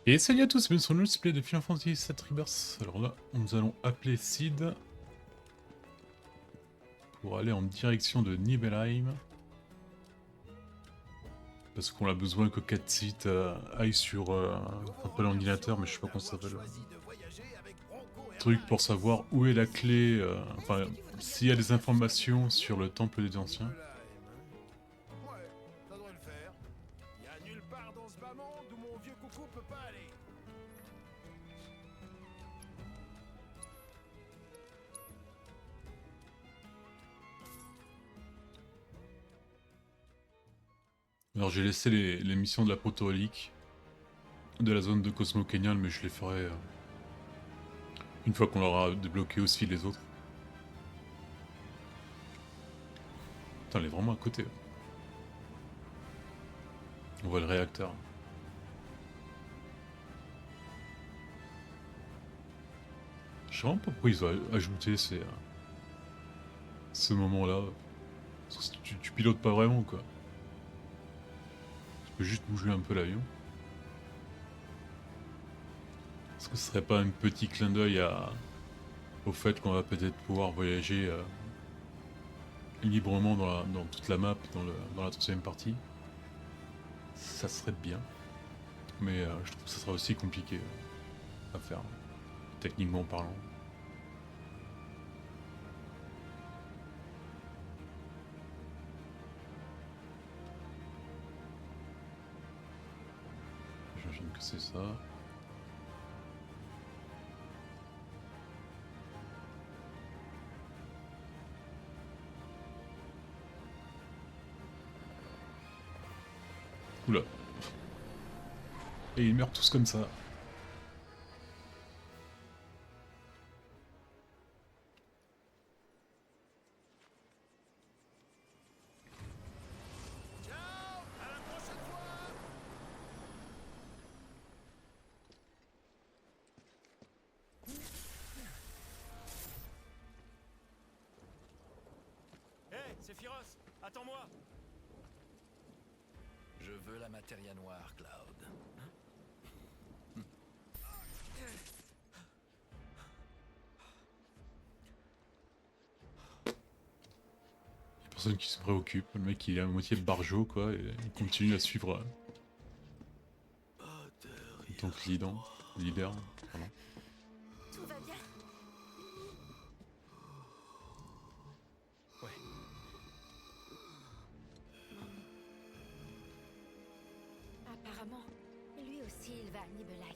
Et salut à tous, bienvenue sur le let's play de Final Fantasy VII Rebirth. Alors là, nous allons appeler Sid pour aller en direction de Nibelheim. Parce qu'on a besoin que Katsit aille sur un peu l'ordinateur, mais je sais pas comment ça s'appelle. Truc pour savoir où est la clé, enfin, s'il y a des informations sur le temple des anciens. Ouais, ça devrait le faire. Y a nulle part dans ce bas monde où mon vieux coucou peut pas aller. Alors j'ai laissé les missions de la proto-relique de la zone de Cosmo Canyon, mais je les ferai une fois qu'on aura débloqué aussi les autres. Putain, elle est vraiment à côté. On voit le réacteur. Je sais vraiment pas pourquoi ils ont ajouté ce moment-là. Parce que tu pilotes pas vraiment, quoi. Tu peux juste bouger un peu l'avion. Est-ce que ce serait pas un petit clin d'œil au fait qu'on va peut-être pouvoir voyager librement dans toute la map, dans la troisième partie? Ça serait bien. Mais je trouve que ça sera aussi compliqué à faire, techniquement parlant. J'imagine que c'est ça. Oula. Et ils meurent tous comme ça. Ciao, à la prochaine fois. Hé, c'est Firos, attends-moi. Je veux la matéria noire, Cloud. Y'a personne qui se préoccupe. Le mec il est à moitié barjo, quoi, et il continue à suivre en tant que leader, pardon. Tout va bien? Ouais. Apparemment, lui aussi il va à Nibelheim.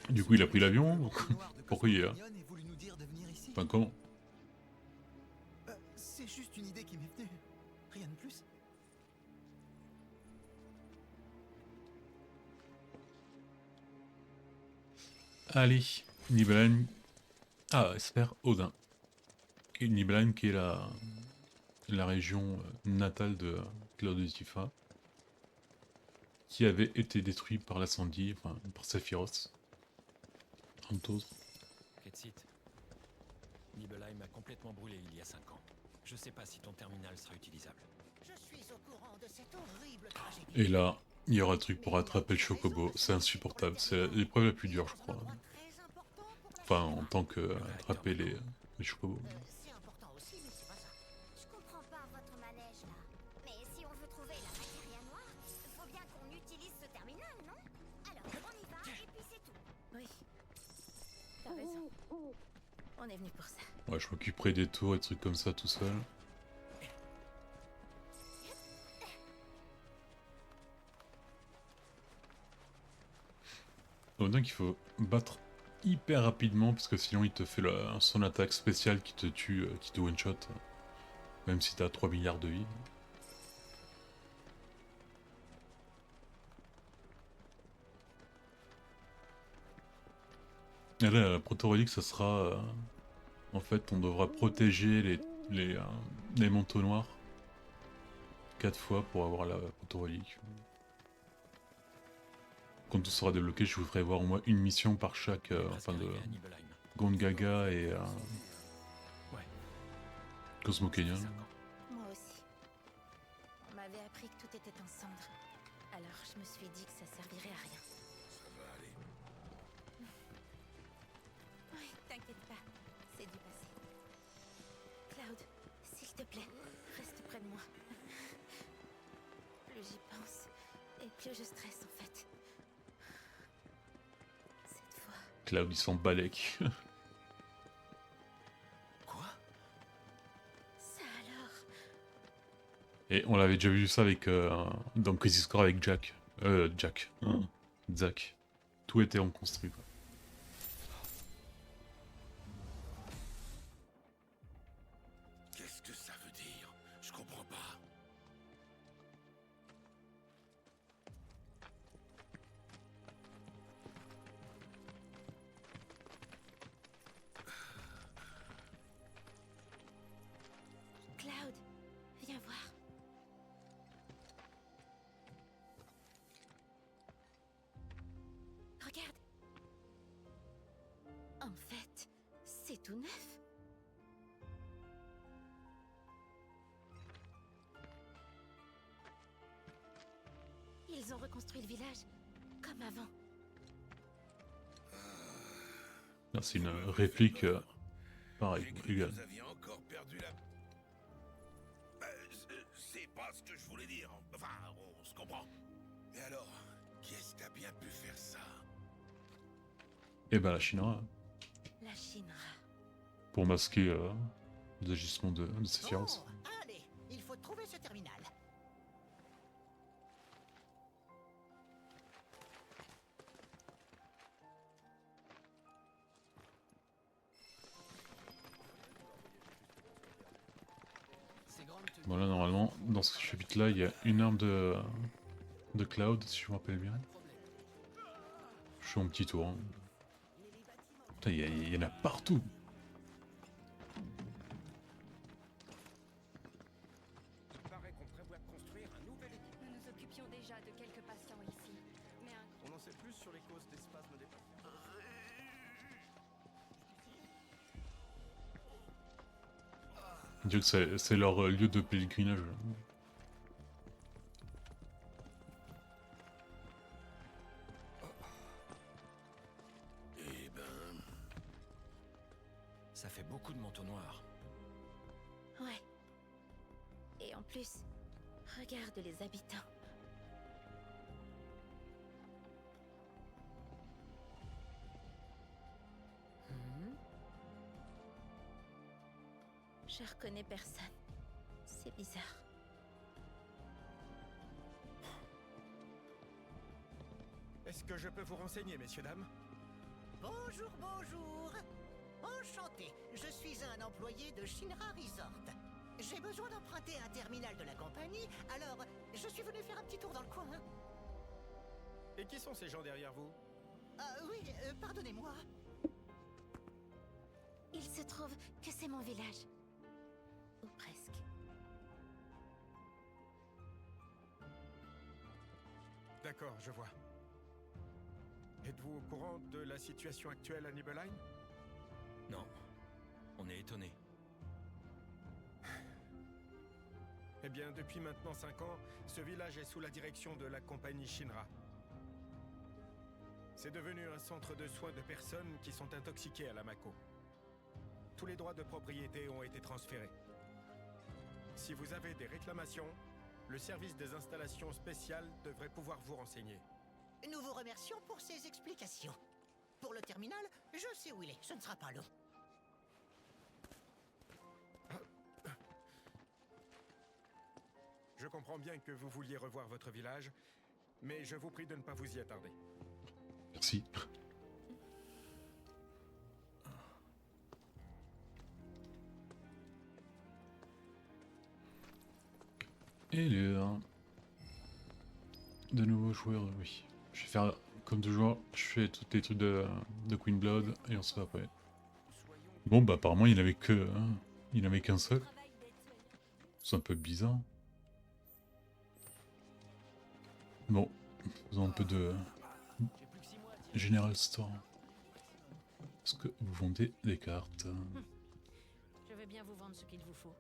Du coup il a pris l'avion ou quoi? Noir de Pourquoi il est là? Cosmo Canyon ait voulu nous dire de venir ici. Enfin comment? C'est juste une idée qui m'est venue. Rien de plus. Allez, Nibelheim. Ah, espère Odin. Et Nibelheim qui est la région natale de Claude Tifa, qui avait été détruite par l'incendie, enfin par Sephiroth, entre autres. Ketsit. Nibelheim a complètement brûlé il y a 5 ans. Je sais pas si ton terminal sera utilisable. Je suis au courant de cette horrible tragédie. Et là, il y aura un truc pour attraper le Chocobo, c'est insupportable, c'est l'épreuve la plus dure je crois. Enfin en tant que attraper les Chocobos. C'est important aussi, mais c'est pas ça. Je comprends pas votre manège là. Mais si on veut trouver la matéria noire, faut bien qu'on utilise ce terminal, non? Alors, on y va et puis c'est tout. Oui. T'as raison. On est venu pour ça. Ouais, je m'occuperai des tours et des trucs comme ça tout seul. Donc qu'il faut battre hyper rapidement parce que sinon il te fait son attaque spéciale qui te tue, qui te one-shot. Même si t'as 3 milliards de vies. Et là, la proto-relique, ça sera... en fait, on devra protéger les, euh, les manteaux noirs 4 fois pour avoir la proto-relique. Quand tout sera débloqué, je vous ferai voir au moins une mission par chaque... Presque enfin de arrivé à Nibelheim. Gongaga et Ouais. Cosmo Ça fait Canyon. 5 ans. Moi aussi. On m'avait appris que tout était en cendres. Alors je me suis dit que ça servirait à rien. Ça va aller. Oui, t'inquiète pas, c'est du passé. Cloud, s'il te plaît, reste près de moi. Plus j'y pense, et plus je stresse en fait. Cette fois, Cloud, il s'en balèque. Quoi? ça alors. Et on l'avait déjà vu ça avec dans Crisis Core avec Jack. Zack. Tout était en construit, quoi. Qu'est-ce que ça veut dire? Je comprends pas. Cloud, viens voir. Regarde. En fait, c'est tout neuf. Ils ont reconstruit le village comme avant. Là, c'est une réplique pareil, J'ai cru que égale. vous aviez encore perdu la... c'est pas ce que je voulais dire. Enfin, on se comprend. Mais alors, qu'est-ce qui a bien pu faire ça? Et ben la Shinra, La Shinra. pour masquer les agissements de Sephiroth. Oh, allez, il faut trouver ce terminal. Ces grandes tenues- Voilà, normalement, dans ce chapitre-là, il y a une arme de Cloud, si je me rappelle bien. Je fais mon petit tour. Hein. Putain, il y en a partout. Il paraît qu'on prévoit de construire un nouvel équipement. Nous nous occupions déjà de quelques patients ici, mais un On en sait plus sur les causes des spasmes des patients. On dirait que c'est leur lieu de pèlerinage. Eh ben... Ça fait beaucoup de manteaux noirs. Ouais. Et en plus, regarde les habitants. Je reconnais personne. C'est bizarre. Est-ce que je peux vous renseigner, messieurs, dames? Bonjour, bonjour. Enchanté, je suis un employé de Shinra Resort. J'ai besoin d'emprunter un terminal de la compagnie, alors je suis venu faire un petit tour dans le coin. Et qui sont ces gens derrière vous? Ah oui, pardonnez-moi. Il se trouve que c'est mon village. Ou presque. D'accord, je vois. Êtes-vous au courant de la situation actuelle à Nibelheim? Non. On est étonnés. Eh bien, depuis maintenant 5 ans, ce village est sous la direction de la compagnie Shinra. C'est devenu un centre de soins de personnes qui sont intoxiquées à la Mako. Tous les droits de propriété ont été transférés. Si vous avez des réclamations, le service des installations spéciales devrait pouvoir vous renseigner. Nous vous remercions pour ces explications. Pour le terminal, je sais où il est, ce ne sera pas long. Je comprends bien que vous vouliez revoir votre village, mais je vous prie de ne pas vous y attarder. Merci. Et de nouveaux joueurs, oui. Je vais faire comme toujours, je fais tous les trucs de Queen Blood et on se fait après. Bon bah apparemment il n'avait que il n'avait qu'un seul. C'est un peu bizarre. Bon, faisons un peu de General Store. Est-ce que vous vendez des cartes? Je veux bien vous vendre ce qu'il vous faut.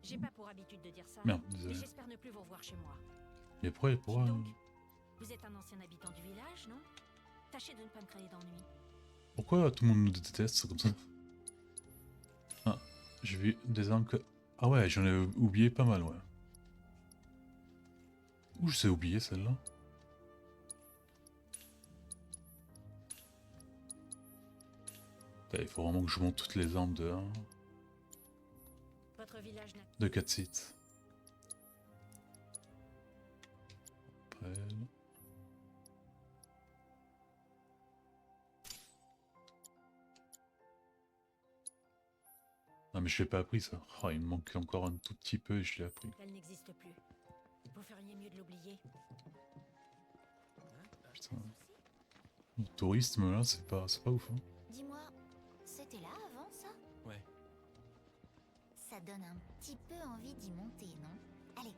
J'ai pas pour habitude de dire ça, Merde, mais désolé. j'espère ne plus vous revoir chez moi. Mais pourquoi Dites donc, vous êtes un ancien habitant du village, non? Tâchez de ne pas me créer d'ennui. pourquoi tout le monde nous déteste comme ça? Ah, j'ai vu des armes que... Ah ouais, j'en ai oublié pas mal, ouais. Où je sais oublier celle-là? Il faut vraiment que je monte toutes les armes Votre village n'a... de 4 sites. Après... Ah mais je l'ai pas appris ça. Oh, il me manque encore un tout petit peu et je l'ai appris. Elle n'existe plus. Vous feriez mieux de l'oublier. Putain. Le tourisme là, c'est pas ouf. Hein. Dis-moi, c'était là avant ça? Ouais. Ça donne un petit peu envie d'y monter, non? Allez,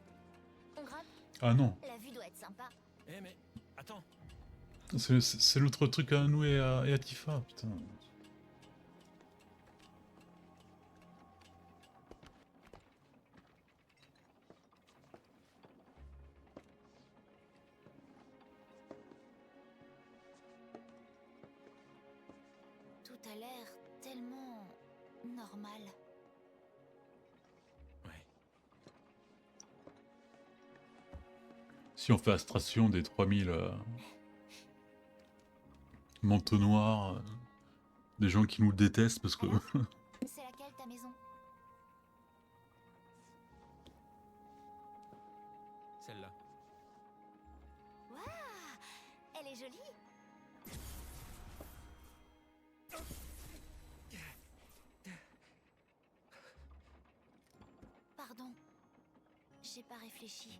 on grimpe. Ah non, La vue doit être sympa. Eh mais, attends. c'est l'autre truc à nous et à Tifa, putain. Tout a l'air tellement normal. Ouais. Si on fait abstraction des 3000 manteaux noirs, des gens qui nous détestent parce que... Alors, c'est laquelle ta maison? Celle-là. Waouh, elle est jolie. Pardon, j'ai pas réfléchi.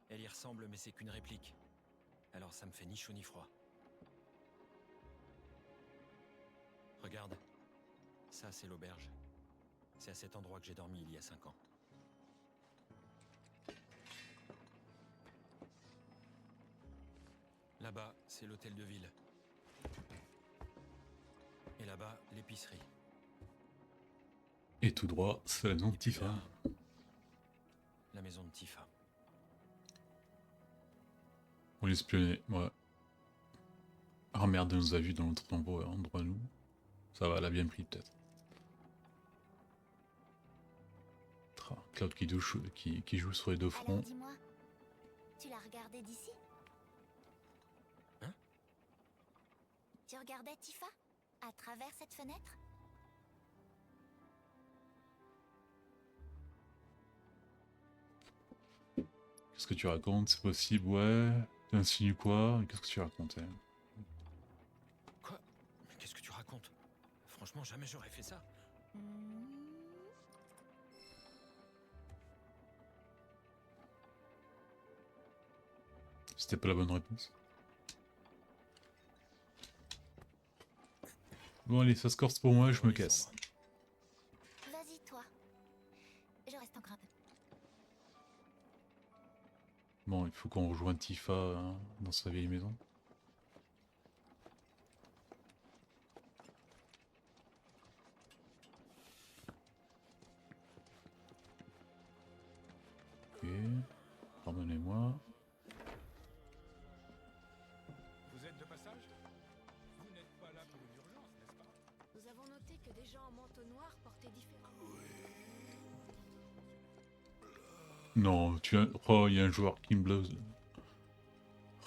Elle y ressemble, mais c'est qu'une réplique. Alors ça me fait ni chaud ni froid. Regarde. Ça, c'est l'auberge. C'est à cet endroit que j'ai dormi il y a 5 ans. Là-bas, c'est l'hôtel de ville. Et là-bas, l'épicerie. Et tout droit, c'est la maison de Tifa. La maison de Tifa. On l'espionnait, ouais. Ah merde, elle nous a vu dans l'autre endroit nous. Ça va, elle a bien pris peut-être. Cloud qui joue sur les deux Alors fronts. dis-moi, tu l'as regardé d'ici? Hein? Tu regardais Tifa à travers cette fenêtre? Qu'est-ce que tu racontes? C'est possible, ouais. Tu insinues quoi? Qu'est-ce que tu racontais? Quoi? Mais qu'est-ce que tu racontes? Franchement, jamais j'aurais fait ça. C'était pas la bonne réponse. Bon allez, ça se corse pour moi, je me casse. Vas-y toi. Je reste encore un peu. Bon, il faut qu'on rejoigne Tifa hein, dans sa vieille maison. Ok, pardonnez-moi. Vous êtes de passage? Vous n'êtes pas là pour une urgence, n'est-ce pas? Nous avons noté que des gens en manteau noir portaient différents. Non, tu as... Oh, il y a un joueur qui me blouse.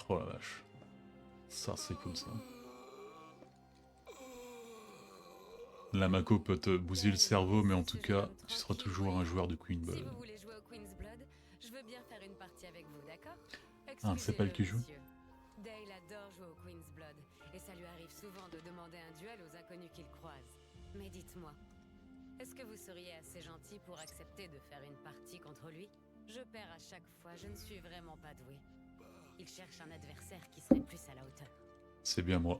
Oh la vache. Ça, c'est cool ça. La Mako peut te bousiller le cerveau, mais en tout cas, tu seras toujours un joueur de Queen Si Ball. vous voulez jouer au Queen's Blood, je veux bien faire une partie avec vous, d'accord? Ah, c'est pas elle qui joue? Monsieur. Dale adore jouer au Queen's Blood, et ça lui arrive souvent de demander un duel aux inconnus qu'il croise. Mais dites-moi, est-ce que vous seriez assez gentil pour accepter de faire une partie contre lui? Je perds à chaque fois, je ne suis vraiment pas doué. Il cherche un adversaire qui serait plus à la hauteur. C'est bien moi.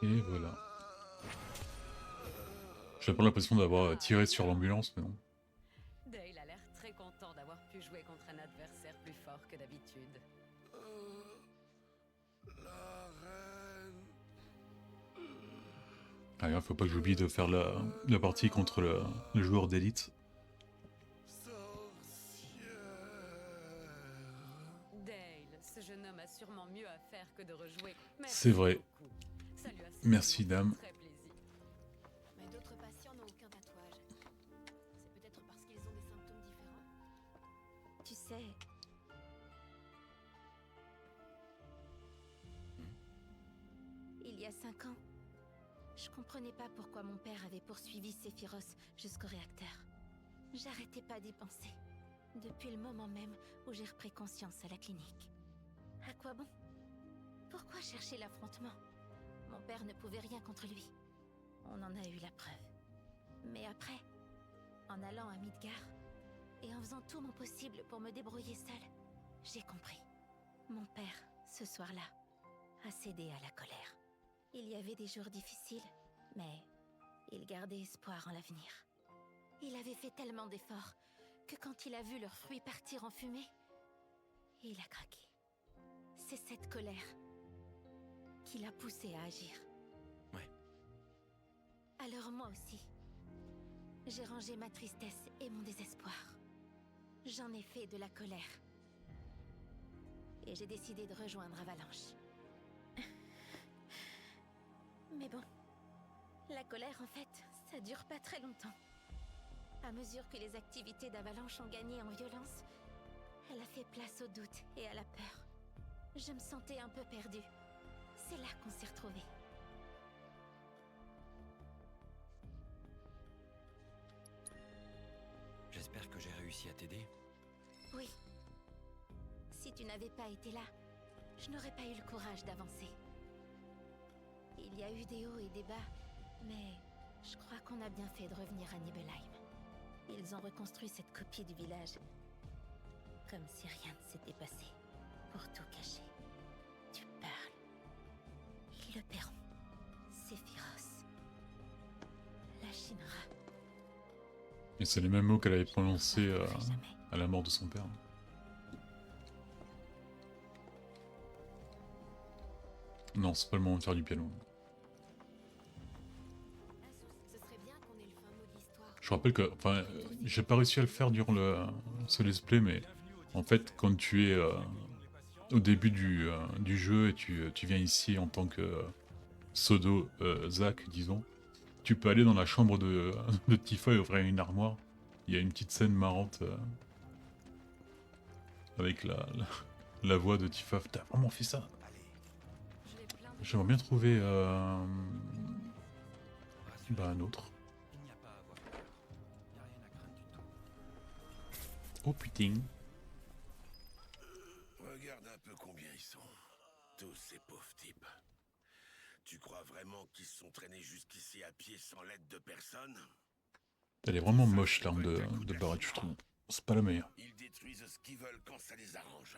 Et voilà. J'ai pas l'impression d'avoir tiré sur l'ambulance, mais non. Dale a l'air très content d'avoir pu jouer contre un adversaire plus fort que d'habitude. Ah, faut pas que j'oublie de faire la partie contre le joueur d'élite. Dale, ce jeune homme a sûrement mieux à faire que de rejouer. C'est vrai. Beaucoup. Ça lui a Merci, certainement dame. fait très plaisir. Mais d'autres patients n'ont aucun tatouage. C'est peut-être parce qu'ils ont des symptômes différents. Tu sais... Il y a 5 ans, je comprenais pas pourquoi mon père avait poursuivi Sephiroth jusqu'au réacteur. J'arrêtais pas d'y penser. Depuis le moment même où j'ai repris conscience à la clinique. À quoi bon? Pourquoi chercher l'affrontement? Mon père ne pouvait rien contre lui. On en a eu la preuve. Mais après, en allant à Midgar, et en faisant tout mon possible pour me débrouiller seule, j'ai compris. Mon père, ce soir-là, a cédé à la colère. Il y avait des jours difficiles, mais il gardait espoir en l'avenir. Il avait fait tellement d'efforts que quand il a vu leurs fruits partir en fumée, il a craqué. C'est cette colère qui l'a poussé à agir. Ouais. Alors moi aussi, j'ai rangé ma tristesse et mon désespoir. J'en ai fait de la colère. Et j'ai décidé de rejoindre Avalanche. Mais bon, la colère en fait, ça dure pas très longtemps. À mesure que les activités d'Avalanche ont gagné en violence, elle a fait place au doute et à la peur. Je me sentais un peu perdue. C'est là qu'on s'est retrouvés. J'espère que j'ai réussi à t'aider. Oui. Si tu n'avais pas été là, je n'aurais pas eu le courage d'avancer. Il y a eu des hauts et des bas, mais je crois qu'on a bien fait de revenir à Nibelheim. Ils ont reconstruit cette copie du village, comme si rien ne s'était passé, pour tout cacher. Tu parles. Ils le paieront. Sephiroth. La Shinra. Et c'est les mêmes mots qu'elle avait prononcés Ne reviendrai jamais. à la mort de son père. Non, c'est pas le moment de faire du piano. Ce serait bien qu'on ait le fin mot de l'histoire. Je rappelle que, enfin, j'ai pas réussi à le faire durant ce let's play, mais en fait, quand tu es au début du jeu et tu viens ici en tant que pseudo Zack, disons, tu peux aller dans la chambre de Tifa et ouvrir une armoire. Il y a une petite scène marrante avec la voix de Tifa. T'as vraiment fait ça? Je l'ai plein de J'aimerais bien trouver bah, un autre. Il n'y a pas à avoir peur. Il n'y a rien à craindre du tout. Oh putain. Regarde un peu combien ils sont. Tous ces pauvres types. Tu crois vraiment qu'ils se sont traînés jusqu'ici à pied sans l'aide de personne? Elle est vraiment moche l'arme de Barrett, je trouve. C'est pas la meilleure. Ils détruisent ce qu'ils veulent quand ça les arrange.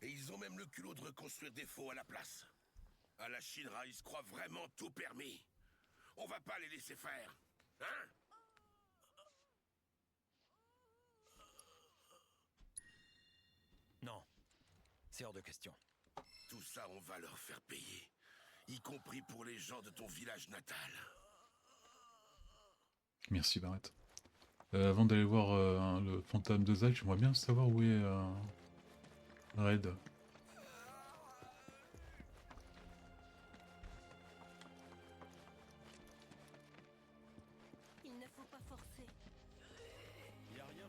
Et ils ont même le culot de reconstruire des faux à la place. À la Shinra, ils se croient vraiment tout permis. On va pas les laisser faire. Hein? Non, c'est hors de question. Tout ça, on va leur faire payer. Y compris pour les gens de ton village natal. Merci Barrett. Avant d'aller voir le fantôme de Zack, j'aimerais bien savoir où est Red. Il ne faut pas forcer. Il n'y a rien.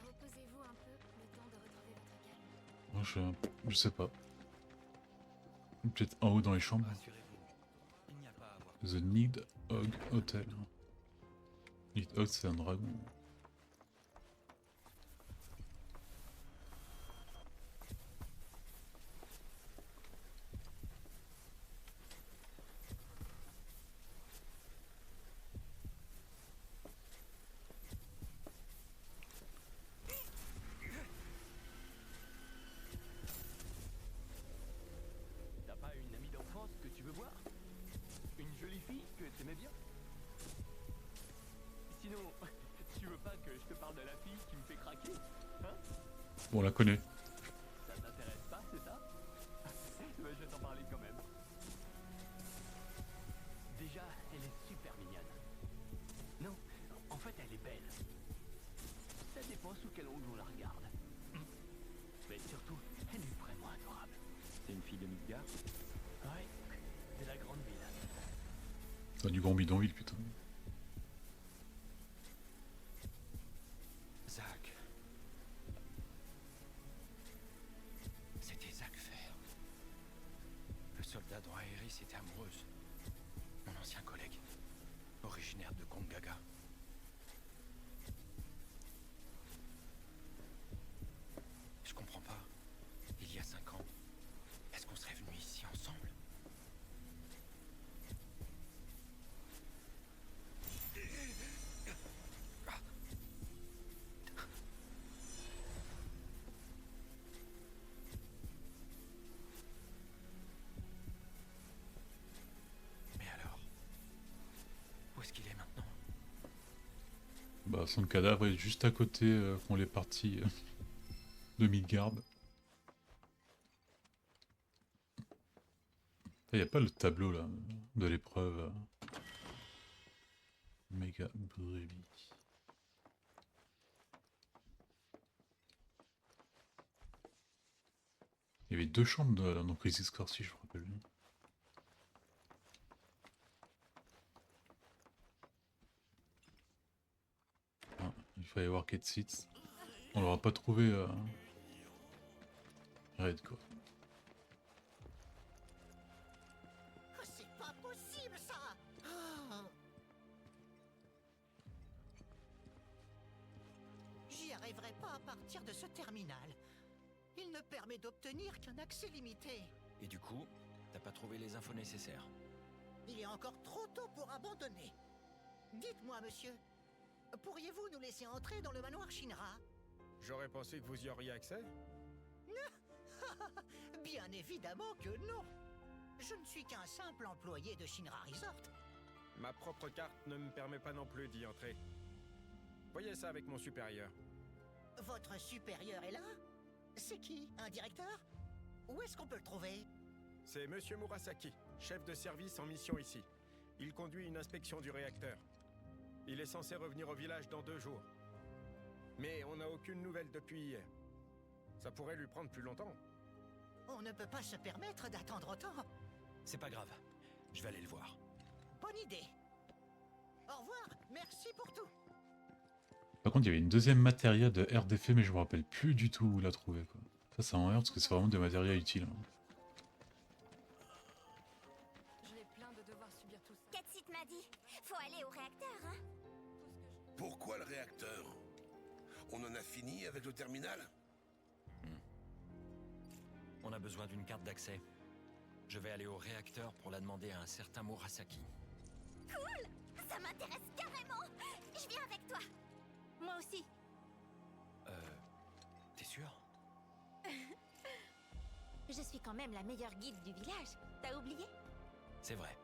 Reposez-vous un peu, le temps de retrouver votre calme. Moi, je sais pas. Peut-être en haut dans les chambres. Rassurez-vous, il n'y a pas à avoir peur. The Nidhogg Hotel. Nidhogg, c'est un dragon. T'as pas une amie d'enfance que tu veux voir? Une jolie fille que t'aimais bien? Sinon, tu veux pas que je te parle de la fille qui me fait craquer? Hein? Bon, on la connaît. Ça t'intéresse pas, c'est ça? Bah, je T'as du grand bidonville, putain. Zach. C'était Zach Fair. Le soldat dont Aerys était amoureuse. Mon ancien collègue. Originaire de Kongaga. Je comprends pas. Il y a 5 ans, est-ce qu'on serait venus ici ensemble? Mais alors, où est-ce qu'il est maintenant? Bah, son cadavre est juste à côté qu'on l'est parti de Midgard. Il n'y a pas le tableau là de l'épreuve. Méga brebis. Il y avait 2 chambres dans Crisis Core, si je me rappelle bien. Ah, il fallait voir Kate Seats. On l'aura pas trouvé Red quoi. Oh, c'est pas possible ça. Oh. J'y arriverai pas à partir de ce terminal. Il ne permet d'obtenir qu'un accès limité. Et du coup, t'as pas trouvé les infos nécessaires? Il est encore trop tôt pour abandonner. Dites-moi, monsieur, pourriez-vous nous laisser entrer dans le manoir Shinra? J'aurais pensé que vous y auriez accès. Bien évidemment que non. Je ne suis qu'un simple employé de Shinra Resort. Ma propre carte ne me permet pas non plus d'y entrer. Voyez ça avec mon supérieur. Votre supérieur est là? C'est qui? Un directeur? Où est-ce qu'on peut le trouver? C'est Monsieur Murasaki, chef de service en mission ici. Il conduit une inspection du réacteur. Il est censé revenir au village dans 2 jours. Mais on n'a aucune nouvelle depuis hier. Ça pourrait lui prendre plus longtemps. On ne peut pas se permettre d'attendre autant. C'est pas grave, je vais aller le voir. Bonne idée. Au revoir, merci pour tout. Par contre, il y avait une deuxième matéria de RDF, mais je me rappelle plus du tout où la trouver quoi. Ça m'emmerde parce que c'est vraiment des matérias utiles. Hein. Je l'ai plein de devoir subir tout ça. Katsit m'a dit, faut aller au réacteur, hein. Pourquoi le réacteur? On en a fini avec le terminal? On a besoin d'une carte d'accès. Je vais aller au réacteur pour la demander à un certain Murasaki. Cool, ça m'intéresse carrément. Je viens avec toi. Moi aussi. T'es sûr? Je suis quand même la meilleure guide du village. T'as oublié? C'est vrai.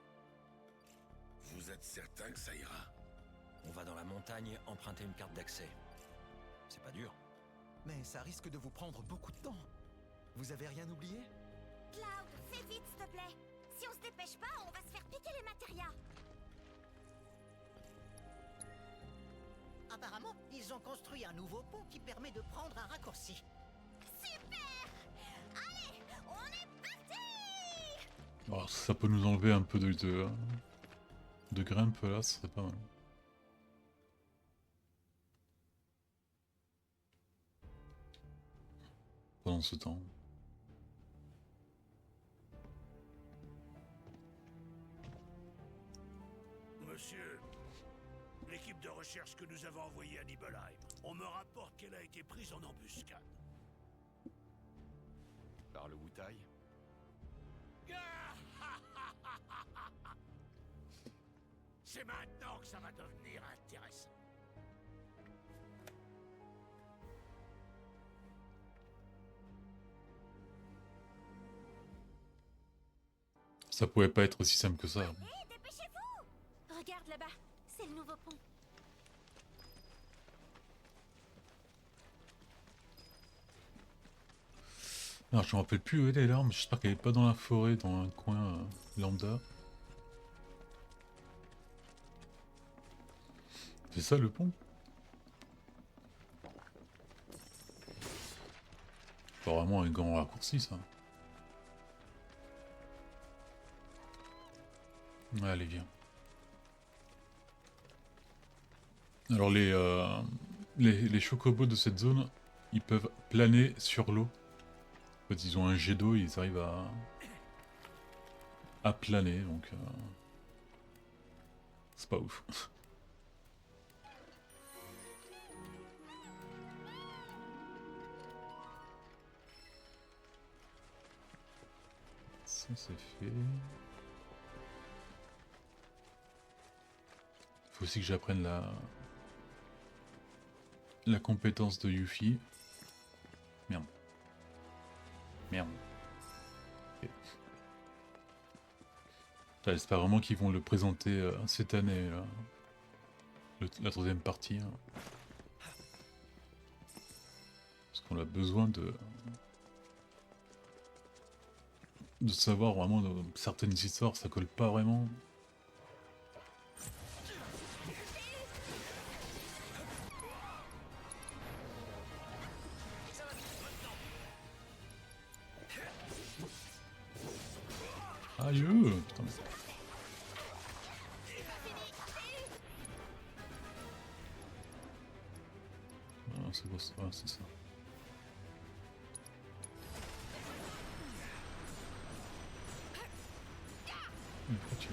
Vous êtes certain que ça ira? On va dans la montagne emprunter une carte d'accès. C'est pas dur. Mais ça risque de vous prendre beaucoup de temps. Vous avez rien oublié? Cloud, fais vite, s'il te plaît. Si on se dépêche pas, on va se faire piquer les matérias. Apparemment, ils ont construit un nouveau pont qui permet de prendre un raccourci. Super! Allez, on est parti! Alors, ça peut nous enlever un peu de grimpe là, ce serait pas mal. Pendant ce temps. Monsieur, l'équipe de recherche que nous avons envoyée à Nibelheim, on me rapporte qu'elle a été prise en embuscade. Par le Wutai? C'est maintenant que ça va devenir intéressant. Ça pouvait pas être aussi simple que ça. Hé, dépêchez-vous! Regarde là-bas, c'est le nouveau pont. Alors, je me rappelle plus où elle est l'arme, j'espère qu'elle est pas dans la forêt, dans un coin lambda. C'est ça le pont? C'est pas vraiment un grand raccourci ça. Allez, viens. Alors les chocobos de cette zone, ils peuvent planer sur l'eau. En fait, ils ont un jet d'eau, ils arrivent à planer, donc c'est pas ouf. Ça c'est fait. Faut aussi que j'apprenne la compétence de Yuffie. Merde. Merde. Ok. J'espère vraiment qu'ils vont le présenter cette année, là. La troisième partie. Hein. Parce qu'on a besoin de savoir vraiment certaines histoires, ça colle pas vraiment. Aïe, putain. Ah, c'est quoi ça? Ah, c'est ça. Pourquoi tu...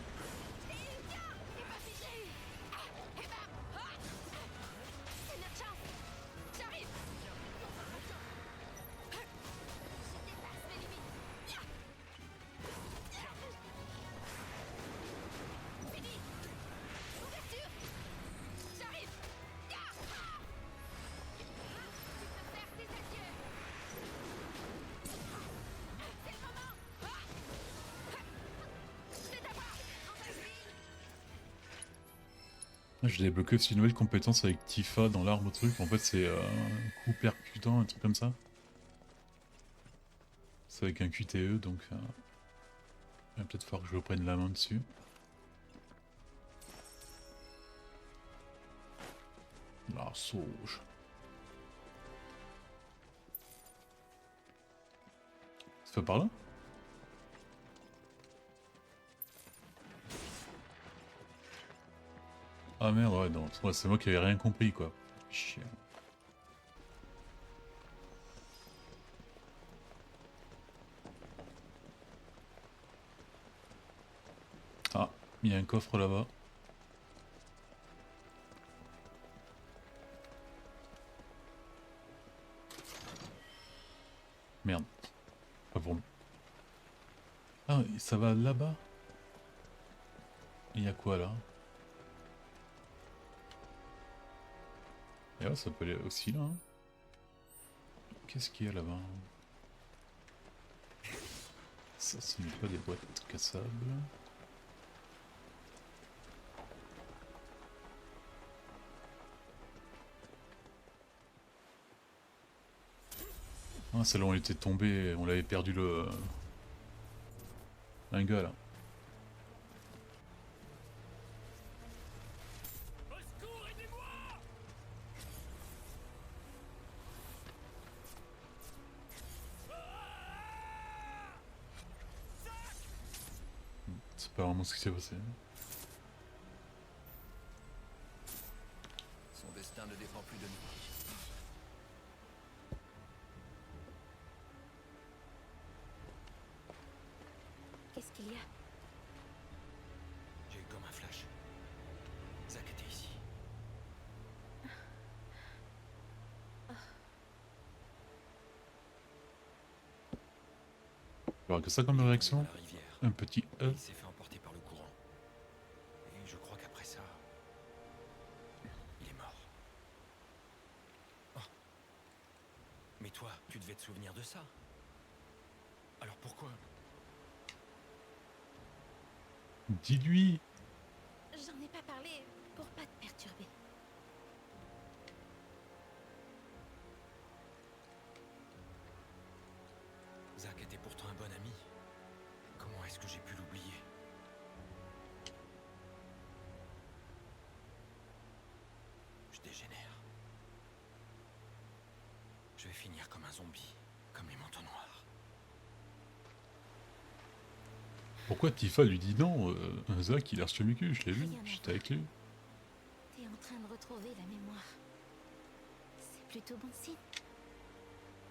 J'ai débloqué aussi une nouvelle compétence avec Tifa dans l'arbre truc. En fait, c'est un coup percutant, un truc comme ça. C'est avec un QTE, donc il va peut-être falloir que je reprenne la main dessus. La sauge. Ça fait par là? Ah merde, ouais, non, c'est moi qui avais rien compris, quoi. Chiant. Ah, il y a un coffre là-bas. Merde. Pas pour... Ah, ça va là-bas? Il y a quoi là? Et là, ça peut aller aussi là. Hein. Qu'est-ce qu'il y a là-bas? Ça, ce n'est pas des boîtes cassables. Ah, celle-là, on était tombé, on l'avait perdu un gars là. C'est pas vraiment ce qui s'est passé. Son destin ne dépend plus de nous. Qu'est-ce qu'il y a? J'ai eu comme un flash. Zack était ici. Alors que ça comme réaction, un petit E. Il s'est fait emporter par le courant. Et je crois qu'après ça, il est mort. Oh. Mais toi, tu devais te souvenir de ça. Alors pourquoi? Dis-lui. J'en ai pas parlé pour pas te perturber. Zack était pourtant un bon ami. Comment est-ce que j'ai pu l'oublier? Je dégénère. Je vais finir comme un zombie, comme les manteaux noirs. Pourquoi Tifa lui dit non? Zack il a reçu le cul, je l'ai vu, Rien à j'étais avec lui. T'es en train de retrouver la mémoire. C'est plutôt bon signe.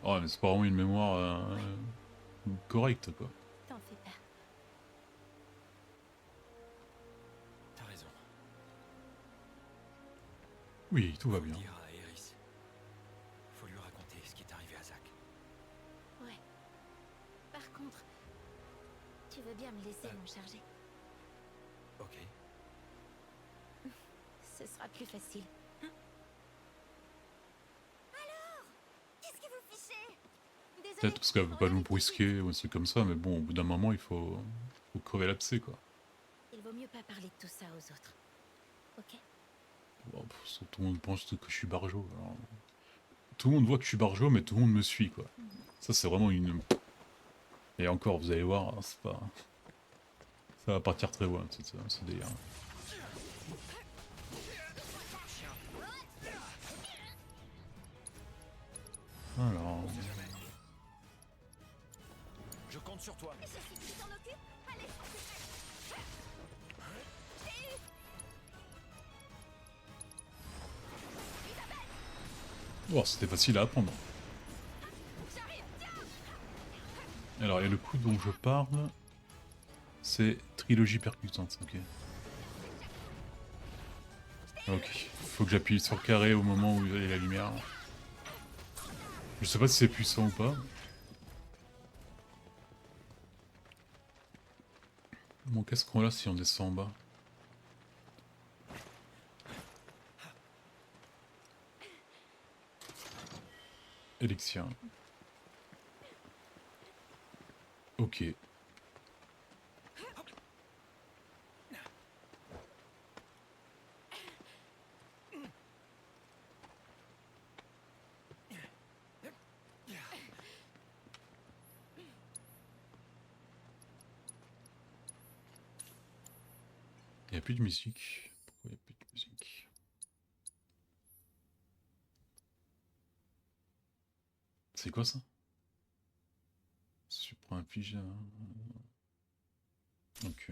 Ouais, mais c'est pas vraiment une mémoire correcte, quoi. T'en fais pas. T'as raison. Oui, tout va Faut bien. le dire à Eris. Faut lui raconter ce qui est arrivé à Zach. Ouais. Par contre, tu veux bien me laisser m'en charger? Ok. Ce sera plus facile. Alors, qu'est-ce que vous fichez? Désolée, Peut-être parce qu'elle veut pas revenez nous tout de suite. brusquer ou un truc comme ça, mais bon, au bout d'un moment, il faut crever l'abcès, quoi. Il vaut mieux pas parler de tout ça aux autres. Ok? Bon, tout le monde pense que je suis barjo. Alors, tout le monde voit que je suis barjo, mais tout le monde me suit, quoi. Ça, c'est vraiment une... Et encore, vous allez voir, c'est pas... Ça va partir très loin, ce délire. Alors... Je compte sur toi. Je suis qui s'en occupe? Allez, on se fait. Oh, c'était facile à apprendre. Alors, et le coup dont je parle, c'est trilogie percutante, ok. Ok, faut que j'appuie sur carré au moment où il y a la lumière. Je sais pas si c'est puissant ou pas. Bon, qu'est-ce qu'on a si on descend en bas? Elixir. Ok. Il n'y a plus de musique. Pourquoi il n'y a plus de musique? C'est quoi ça? Supra-infligé. Ok.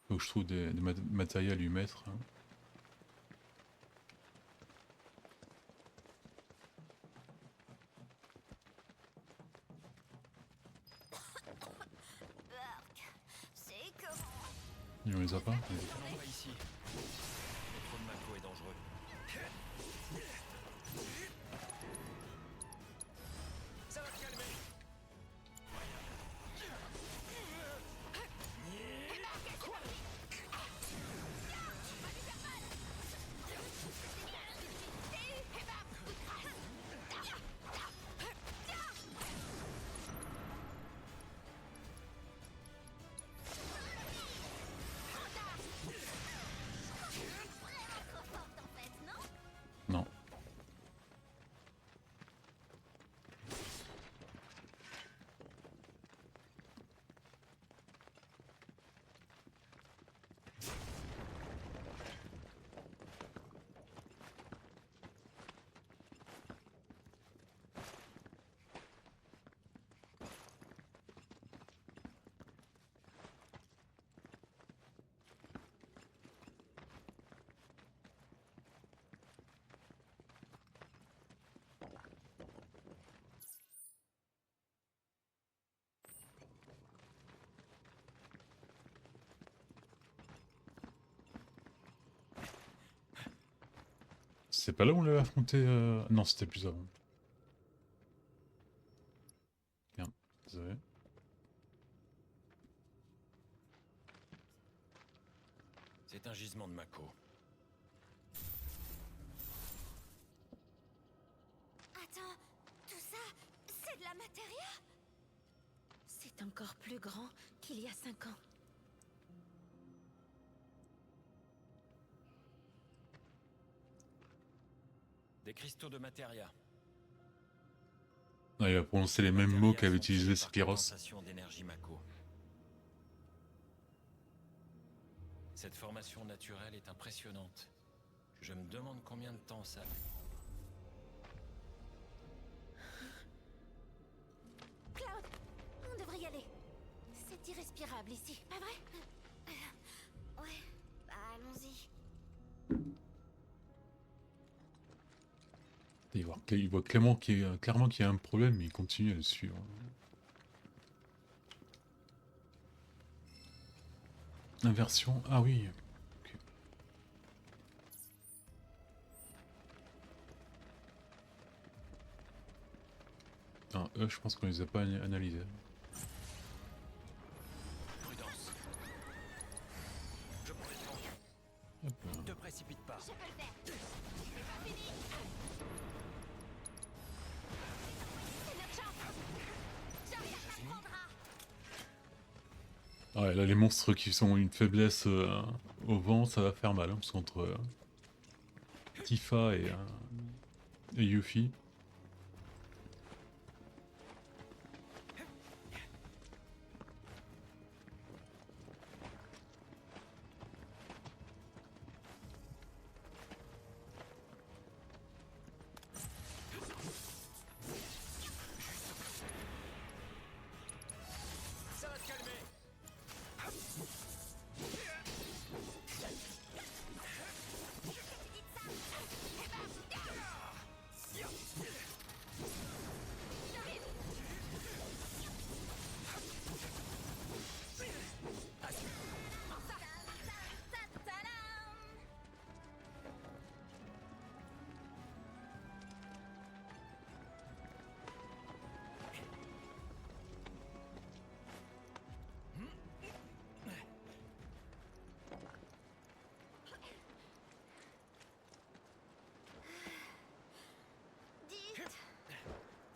Faut que je trouve des matériels à lui mettre. Hein. C'est comment? On les a pas? Non, pas ici. Le trou de Mako est dangereux. Ça va te calmer. Non. C'est pas là où on l'avait affronté Non, c'était plus avant. Bien, désolé. C'est un gisement de Mako. Attends, tout ça, c'est de la matéria? C'est encore plus grand qu'il y a 5 ans. Des cristaux de matéria. Ah, il a prononcé les mêmes mots qu'avait utilisé Sephiroth. Condensation d'énergie Mako. Cette formation naturelle est impressionnante. Je me demande combien de temps ça... Cloud, on devrait y aller. C'est irrespirable ici, pas vrai? Ouais, bah allons-y. Il voit clairement clairement qu'il y a un problème, mais il continue à le suivre. Inversion, ah oui. Ok. Non, eux, je pense qu'on les a pas analysés. Prudence. Je prends le temps. Hop là. Ne te précipite pas. Je peux le faire. C'est pas fini. C'est notre chance. Jamais ça prendra. Ouais, là, les monstres qui sont une faiblesse au vent, ça va faire mal, hein, parce qu'entre Tifa et Yuffie. Ça va te calmer. Dites,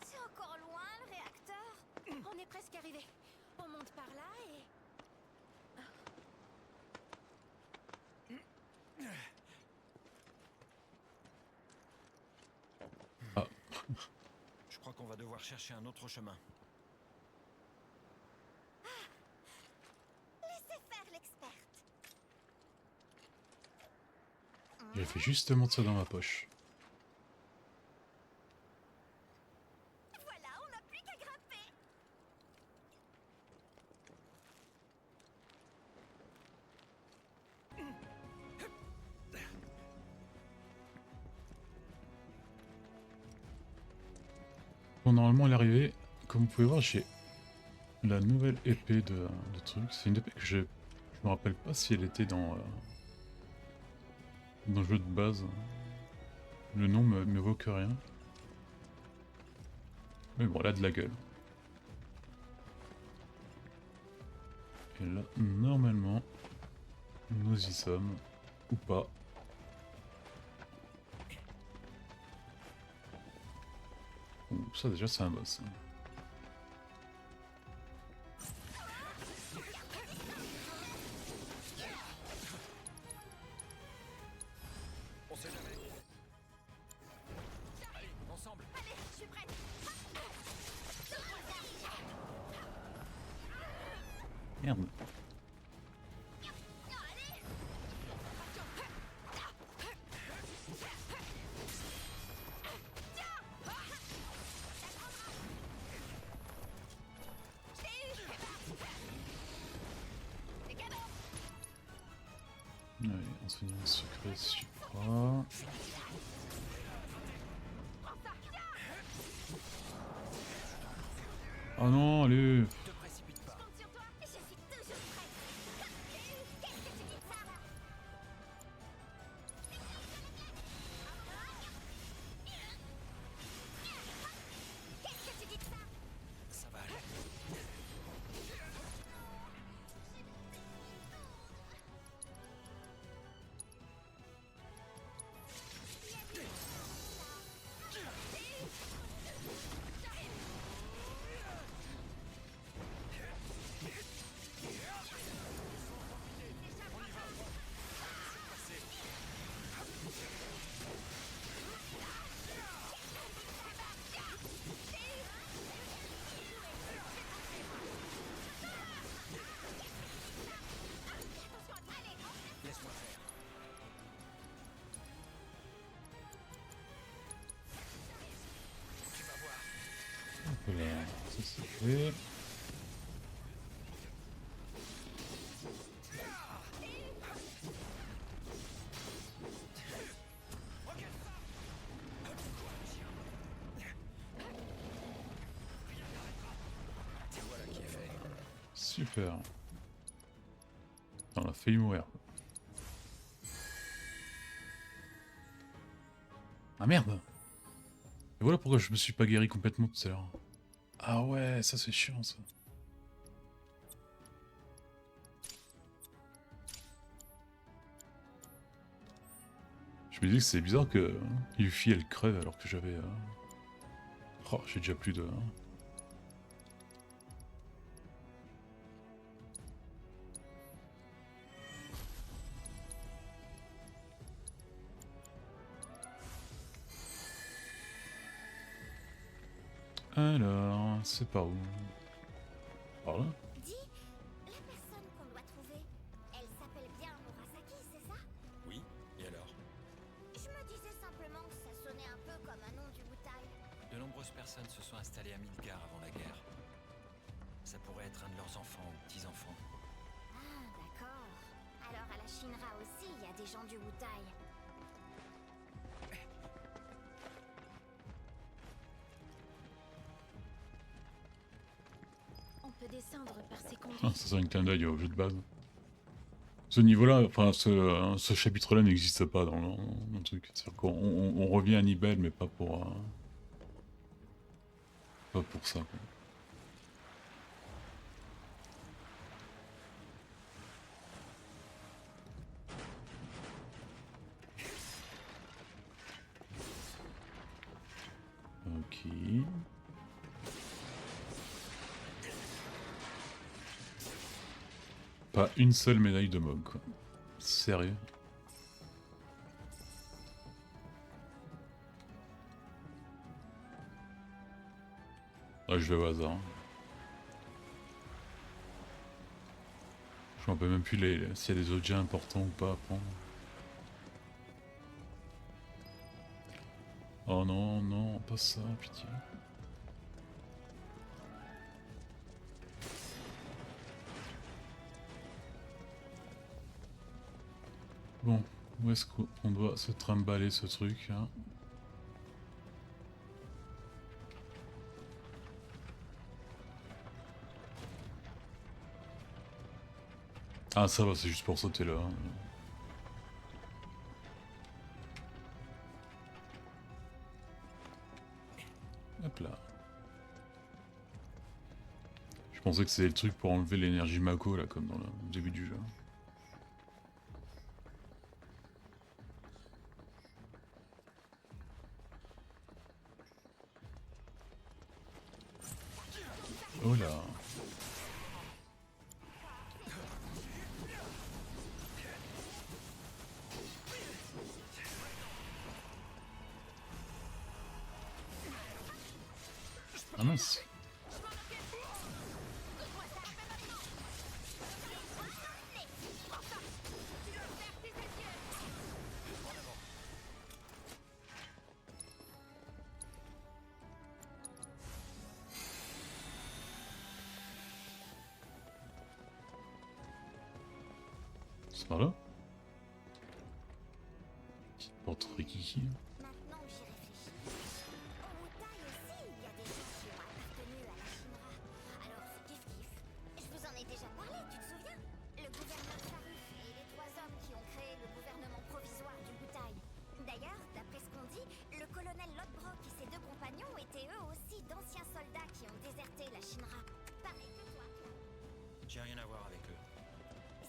c'est encore loin le réacteur. On est presque arrivé. On monte par là et... Je crois qu'on va devoir chercher un autre chemin. Laissez faire l'experte. J'ai fait justement ça dans ma poche. Voilà, on n'a plus qu'à grimper. Bon, normalement, elle est arrivée. Comme vous pouvez voir, j'ai la nouvelle épée de truc. C'est une épée que je me rappelle pas si elle était dans le jeu de base. Le nom m'évoque rien. Mais bon, elle a de la gueule. Et là, normalement, nous y sommes. Ou pas. Ouh, ça déjà c'est un boss. On sait jamais. Allez, ensemble. Allez, je suis prête. Merde. Allez, enseignement secret supra. Oh non, allez. Ne te précipite pas. Compte sur toi. Je suis toujours prête. Qu'est-ce que tu dis de ça? Qu'est-ce que tu dis de ça? Ça va aller. Laisse-moi faire. Tu vas voir. Hop là, ça c'est fait. Super. On a failli mourir. Ah merde! Et voilà pourquoi je me suis pas guéri complètement tout à l'heure. Ah ouais, ça c'est chiant ça. Je me dis que c'est bizarre que Yuffie elle crève alors que j'avais... Oh, j'ai déjà plus de... Alors, c'est par où? Par là? Dis, la personne qu'on doit trouver, elle s'appelle bien Murasaki, c'est ça? Oui, et alors? Je me disais simplement que ça sonnait un peu comme un nom du Wutai. De nombreuses personnes se sont installées à Midgar avant la guerre. Ça pourrait être un de leurs enfants ou petits-enfants. Ah, d'accord. Alors à la Shinra aussi, il y a des gens du Wutai. On peut descendre par ces Ah, conduits. ça c'est un clin d'œil au jeu de base. Ce niveau-là, enfin ce chapitre-là n'existe pas dans le truc. C'est-à-dire qu'on on revient à Nibel, mais pas pour ça. Quoi. Ok. Pas une seule médaille de Mog, quoi. Sérieux. Ah, je vais au hasard. Je me rappelle même plus s'il y a des objets importants ou pas à prendre. Oh non, non, pas ça, pitié. Bon, où est-ce qu'on doit se trimballer ce truc hein? Ah ça va, c'est juste pour sauter là. Hop là. Je pensais que c'était le truc pour enlever l'énergie Mako là, comme dans le début du jeu. Oh là. Ah mince. C'est par là? Petite porte Rikiki. Maintenant que j'y réfléchis, au Wutai aussi, il y a des gens qui ont appartenu à la Shinra. Alors c'est kiff-kiff. Je vous en ai déjà parlé, tu te souviens? Le gouverneur Saruf et les 3 hommes qui ont créé le gouvernement provisoire du Wutai. D'ailleurs, d'après ce qu'on dit, le colonel Lodbrok et ses 2 compagnons étaient eux aussi d'anciens soldats qui ont déserté la Shinra. Pareil que toi, Cloud. J'ai rien à voir avec eux.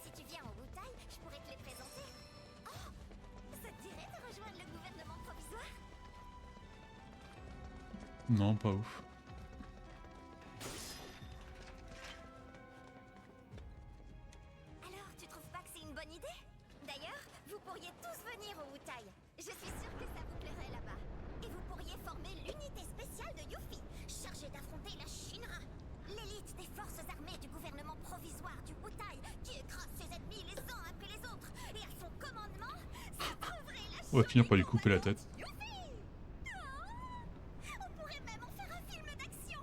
Si tu viens au Wutai, je pourrais te les présenter. Oh, ça te dirait de rejoindre le gouvernement provisoire? Non, pas ouf. Alors, tu trouves pas que c'est une bonne idée? D'ailleurs, vous pourriez tous venir au Wutai. Je suis sûre que ça vous plairait là-bas. Et vous pourriez former l'unité spéciale de Yuffie, chargée d'affronter la Shinra, l'élite des forces armées du gouvernement provisoire du Wutai, qui écrase ses ennemis les uns après les autres. Et à son commandement, ça trouverait la On va finir par lui couper la tête. Yuffie! Oh, on pourrait même en faire un film d'action.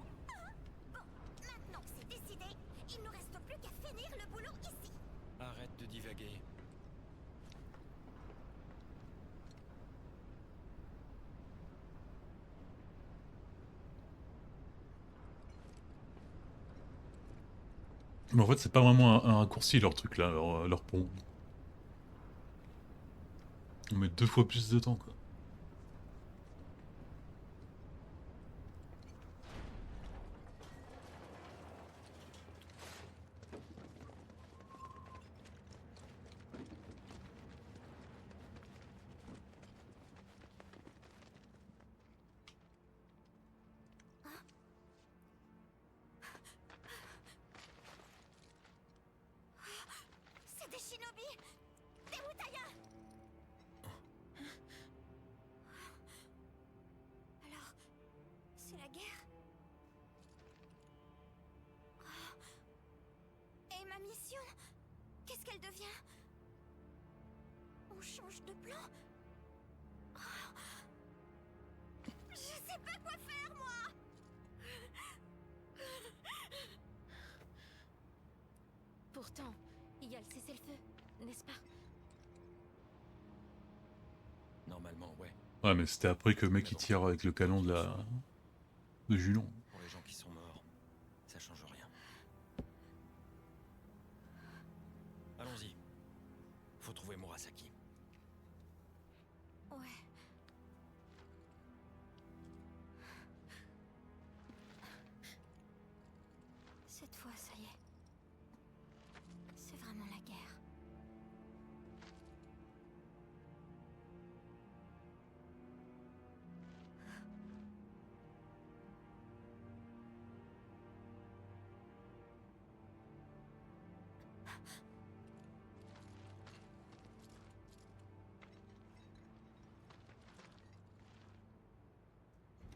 Bon, maintenant que c'est décidé, il ne reste plus qu'à finir le boulot ici. Arrête de divaguer. Mais en fait, c'est pas vraiment un raccourci leur truc là, leur pont. On met 2 fois plus de temps quoi. C'est des shinobi! Des Wutaya! Alors, c'est la guerre? Et ma mission? Qu'est-ce qu'elle devient? On change de plan? Je sais pas quoi faire, moi! Pourtant, il y a le cessez-le-feu, n'est-ce pas? Normalement, ouais. Ouais, mais c'était après que le mec il tire avec le canon de Julon. Pour les gens qui sont morts, ça change rien. Allons-y. Faut trouver Murasaki. Ouais. Cette fois, ça y est. C'est vraiment la guerre.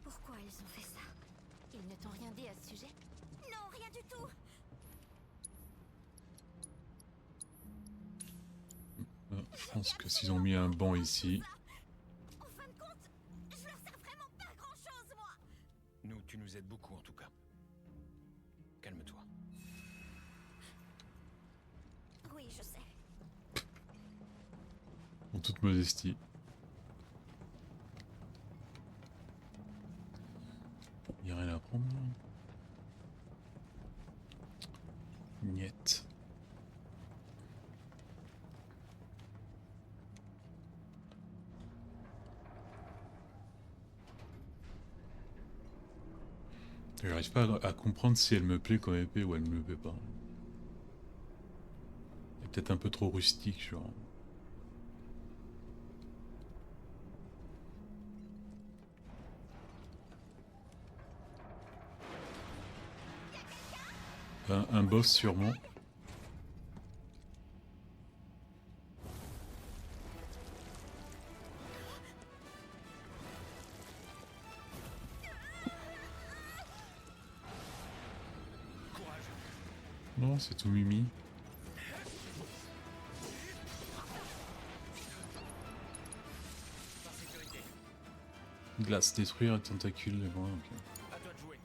Pourquoi ils ont fait ça? Ils ne t'ont rien dit à ce sujet? Non, rien du tout! Je pense que s'ils ont mis un banc ici. En fin de compte, je leur sers vraiment pas grand-chose, moi! Nous, tu nous aides beaucoup en tout cas. Calme-toi. Oui, je sais. En toute modestie. Il n'y a rien à prendre. Niet. J'arrive pas à comprendre si elle me plaît comme épée ou elle me plaît pas. Elle est peut-être un peu trop rustique, genre. Un boss sûrement. Non, c'est tout mimi. Glace, détruire, tentacule, bon, ok. À toi de jouer.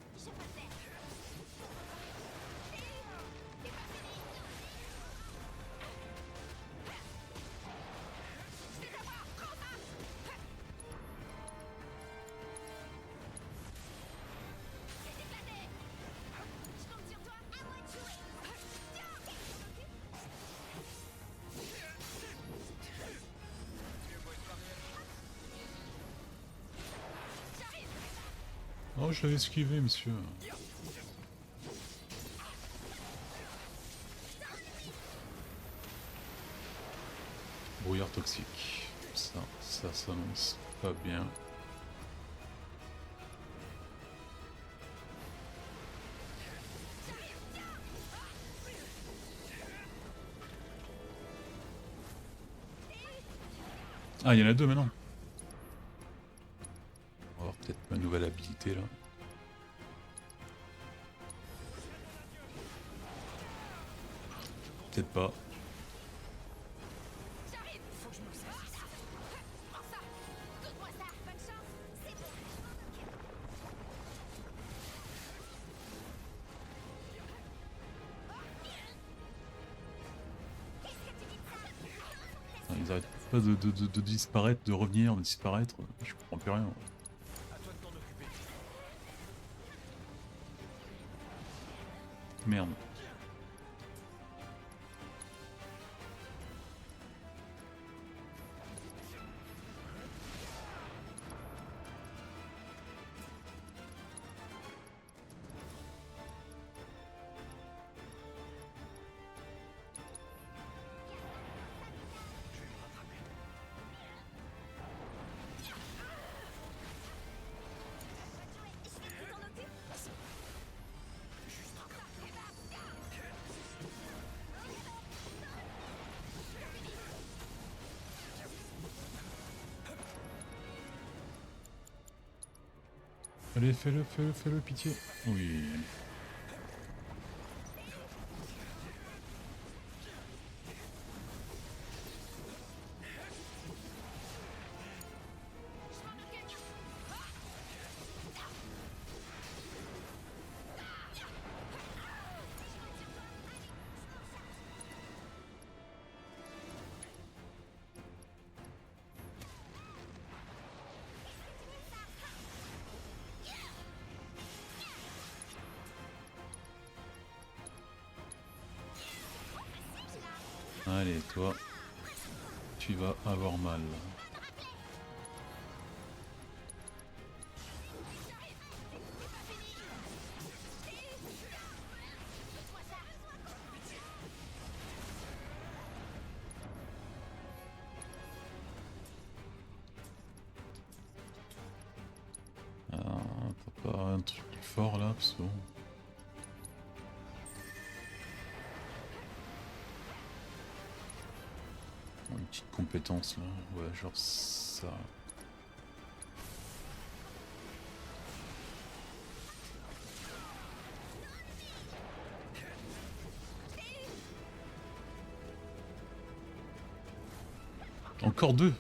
Oh, je l'avais esquivé, monsieur. Brouillard toxique. Ça s'annonce pas bien. Ah, il y en a deux maintenant. On va voir peut-être ma nouvelle habilité là. Peut-être pas. Ils arrêtent pas de disparaître, de revenir, de disparaître. Je comprends plus rien. À toi de t'en occuper. Merde. Allez, fais-le, fais-le, fais-le, pitié. Oui. Allez, toi, tu vas avoir mal. T'as pas un truc plus fort là, parce que bon. Une petite compétence là, ouais, genre ça. Encore deux.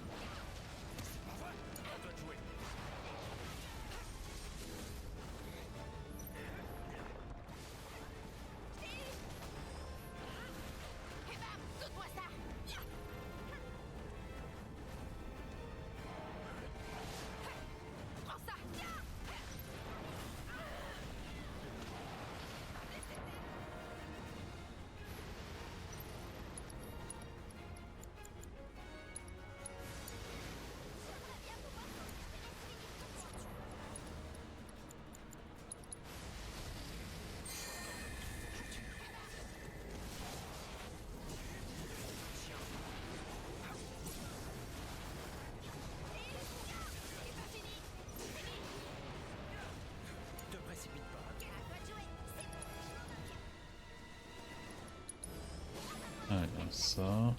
Allez, ça.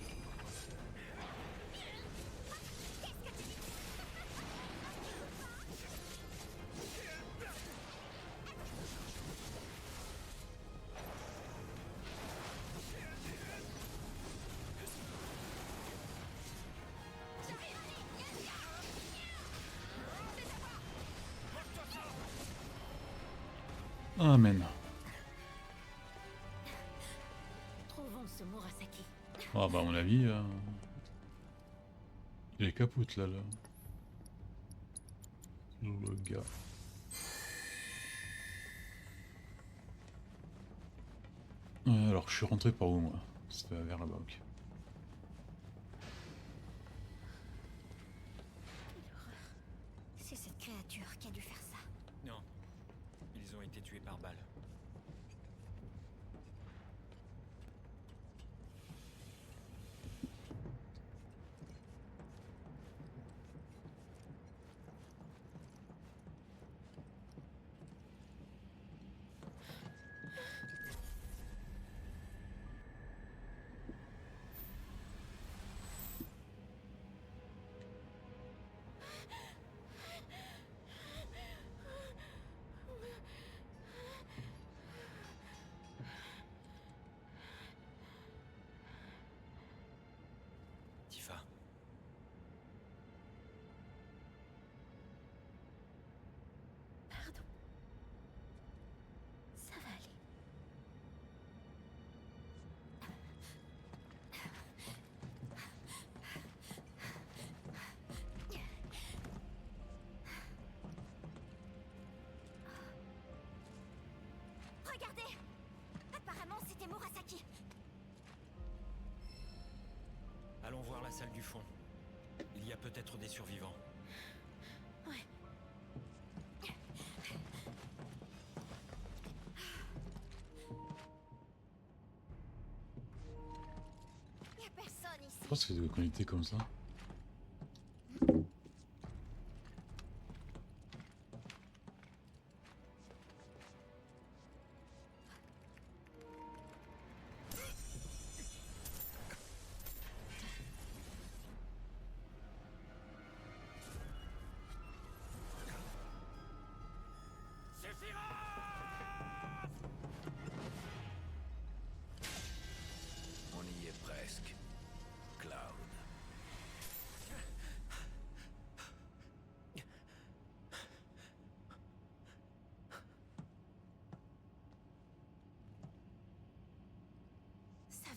Amen. Trouvons ce Murasaki. Ah bah à mon avis, il est capote là. Le gars. Alors je suis rentré par où moi? C'était vers là-bas, ok. C'est cette créature qui a dû faire ça. Non. Ils ont été tués par balle. Tifa. Pardon. Ça va aller. Regardez! Apparemment, c'était Murasaki. Allons voir la salle du fond. Il y a peut-être des survivants. Ouais. Y a personne ici. Je pense que c'est connecté comme ça.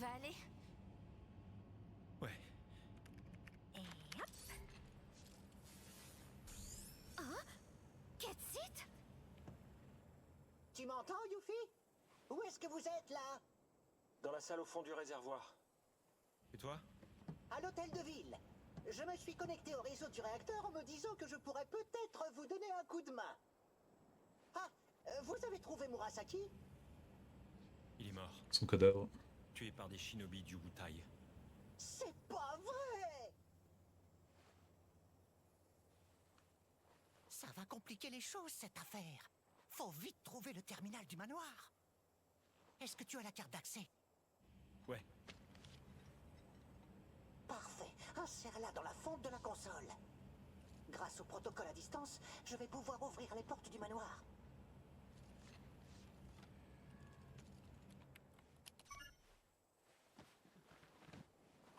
va aller? Ouais. Et hop. Oh, Ketsit? Tu m'entends, Yuffie? Où est-ce que vous êtes, là? Dans la salle au fond du réservoir. Et toi? À l'hôtel de ville. Je me suis connecté au réseau du réacteur en me disant que je pourrais peut-être vous donner un coup de main. Ah, vous avez trouvé Murasaki? Il est mort. Son cadavre. Tué par des shinobi du Wutai. C'est pas vrai! Ça va compliquer les choses, cette affaire. Faut vite trouver le terminal du manoir. Est-ce que tu as la carte d'accès? Ouais. Parfait. Insère-la dans la fente de la console. Grâce au protocole à distance, je vais pouvoir ouvrir les portes du manoir.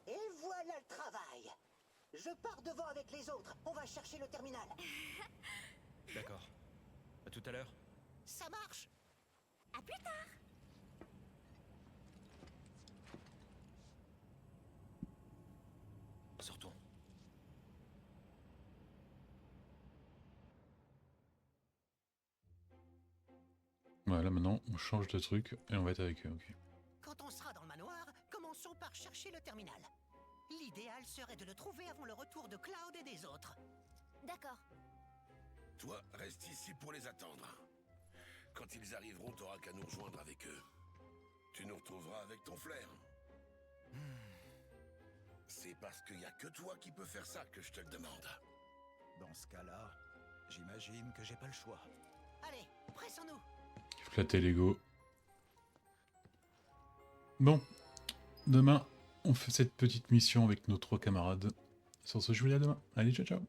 Et voilà le travail. Je pars devant avec les autres. On va chercher le terminal. D'accord. À tout à l'heure. Ça marche. À plus tard. Sortons. Voilà, maintenant on change de truc et on va être avec eux, ok. Quand on sera dans le manoir, commençons par chercher le terminal. L'idéal serait de le trouver avant le retour de Cloud et des autres. D'accord. Toi, reste ici pour les attendre. Quand ils arriveront, t'auras qu'à nous rejoindre avec eux. Tu nous retrouveras avec ton flair. C'est parce qu'il n'y a que toi qui peux faire ça que je te le demande. Dans ce cas-là, j'imagine que j'ai pas le choix. Allez, pressons-nous. Flatter l'ego. Bon, demain, on fait cette petite mission avec nos 3 camarades. Sur ce, je vous dis à demain. Allez, ciao ciao.